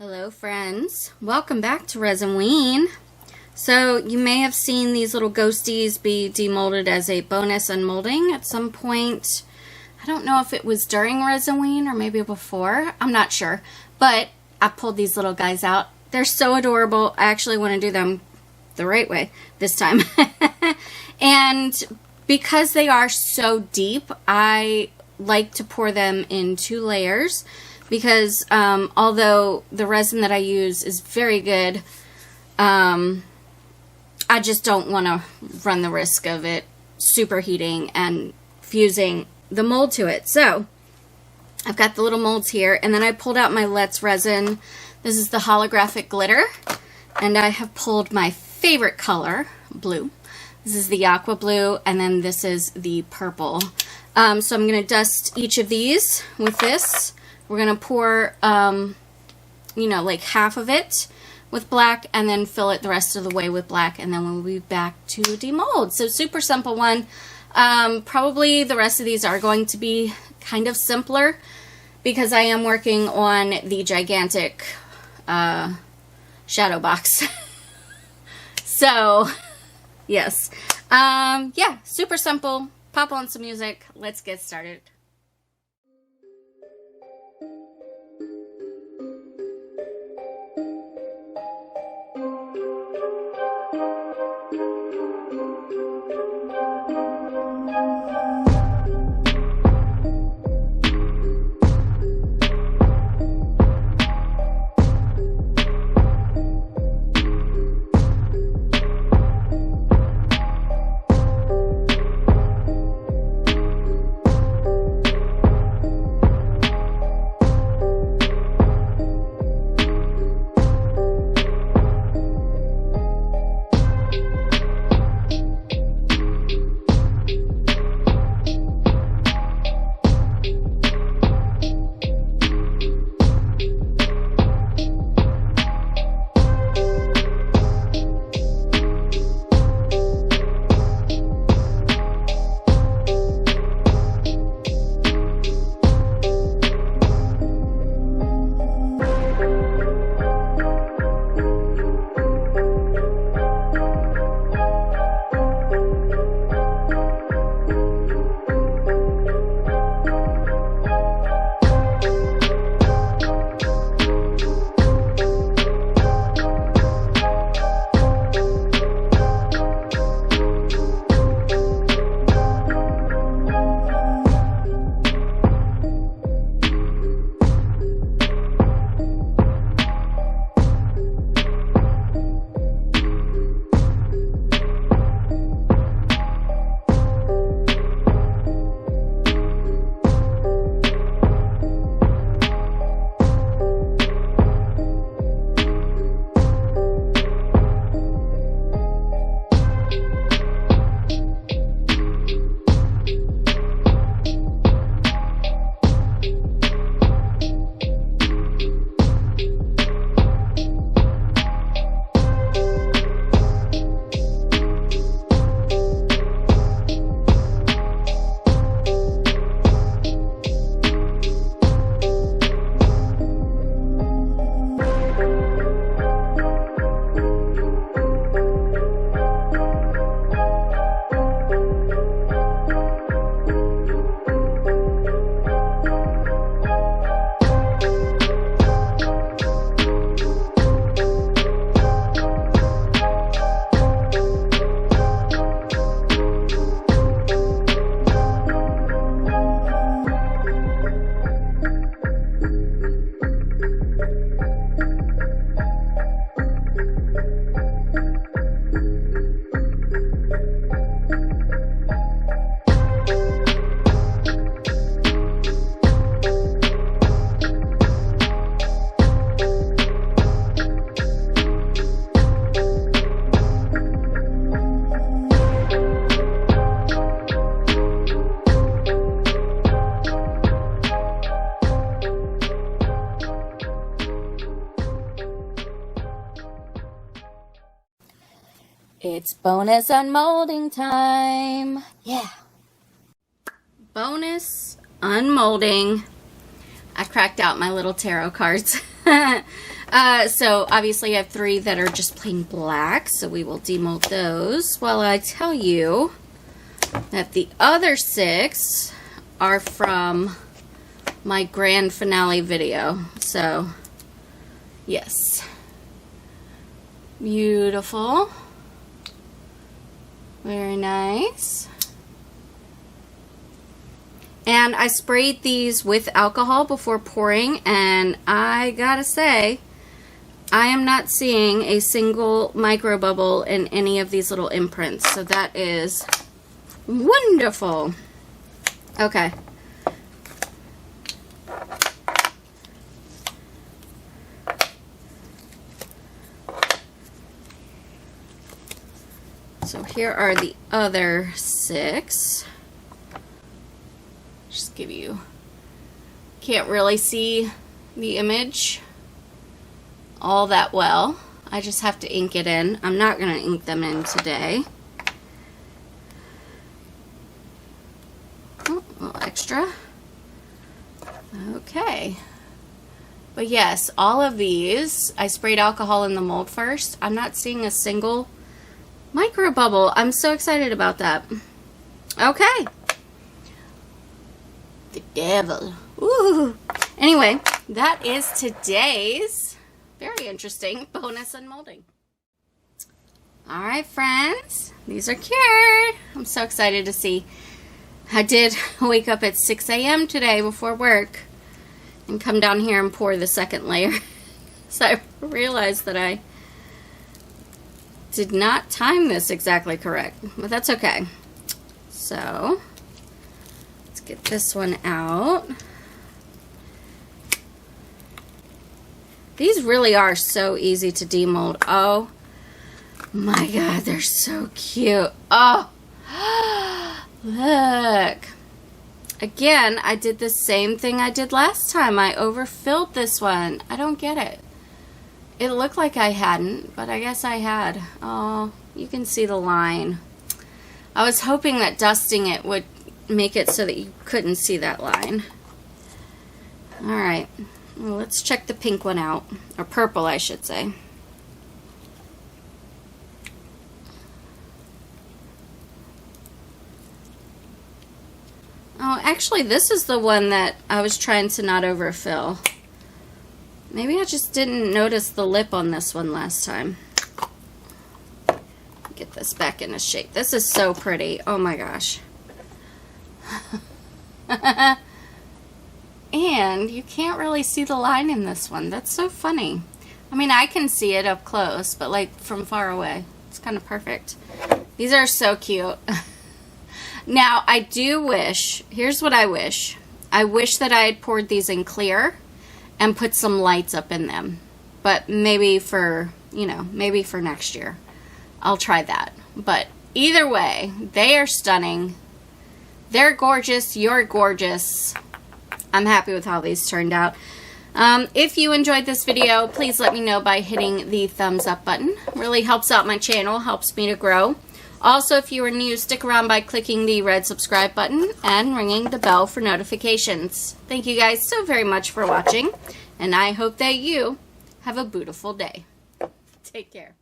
Hello friends, welcome back to Resinween. So you may have seen these little ghosties be demolded as a bonus unmolding at some point. I don't know if it was during Resinween or maybe before, I'm not sure, but I pulled these little guys out. They're so adorable. I actually want to do them the right way this time. And because they are so deep, I like to pour them in 2 layers. Because although the resin that I use is very good, I just don't want to run the risk of it superheating and fusing the mold to it. So I've got the little molds here, and then I pulled out my Let's resin. This is the holographic glitter, and I have pulled my favorite color, blue. This is the aqua blue, and then this is the purple. So I'm going to dust each of these with this. We're going to pour, like half of it with black and then fill it the rest of the way with black, and then we'll be back to demold. So super simple one. Probably the rest of these are going to be kind of simpler because I am working on the gigantic shadow box. So, yes. Yeah, super simple. Pop on some music. Let's get started. It's bonus unmolding time. Yeah. Bonus unmolding. I cracked out my little tarot cards. So obviously I have 3 that are just plain black, so we will demold those while I tell you that the other 6 are from my grand finale video. So yes, beautiful, very nice. And I sprayed these with alcohol before pouring, and I gotta say, I am not seeing a single micro bubble in any of these little imprints, so that is wonderful. Okay. So here are the other 6. Just give you, can't really see the image all that well. I just have to ink it in. I'm not going to ink them in today. Oh, a little extra. Okay. But yes, all of these, I sprayed alcohol in the mold first. I'm not seeing a single micro bubble. I'm so excited about that. Okay. The devil. Ooh. Anyway, that is today's very interesting bonus unmolding. Alright friends, these are cured. I'm so excited to see. I did wake up at 6 a.m. today before work and come down here and pour the second layer. So I realized that I did not time this exactly correct, but that's okay. So let's get this one out. These really are so easy to demold. Oh my god, they're so cute. Oh, look. Again, I did the same thing I did last time. I overfilled this one. I don't get it. It looked like I hadn't, but I guess I had. Oh, you can see the line. I was hoping that dusting it would make it so that you couldn't see that line. Alright, well, let's check the pink one out. Or purple, I should say. Oh, actually, this is the one that I was trying to not overfill. Maybe I just didn't notice the lip on this one last time. Get this back into shape. This is so pretty. Oh my gosh. And you can't really see the line in this one. That's so funny. I mean, I can see it up close, but like from far away. It's kind of perfect. These are so cute. Now, I do wish, here's what I wish. I wish that I had poured these in clear and put some lights up in them. But maybe for, you know, maybe for next year. I'll try that. But either way, they are stunning. They're gorgeous. You're gorgeous. I'm happy with how these turned out. If you enjoyed this video, please let me know by hitting the thumbs up button. Really helps out my channel, helps me to grow. Also, if you are new, stick around by clicking the red subscribe button and ringing the bell for notifications. Thank you guys so very much for watching, and I hope that you have a beautiful day. Take care.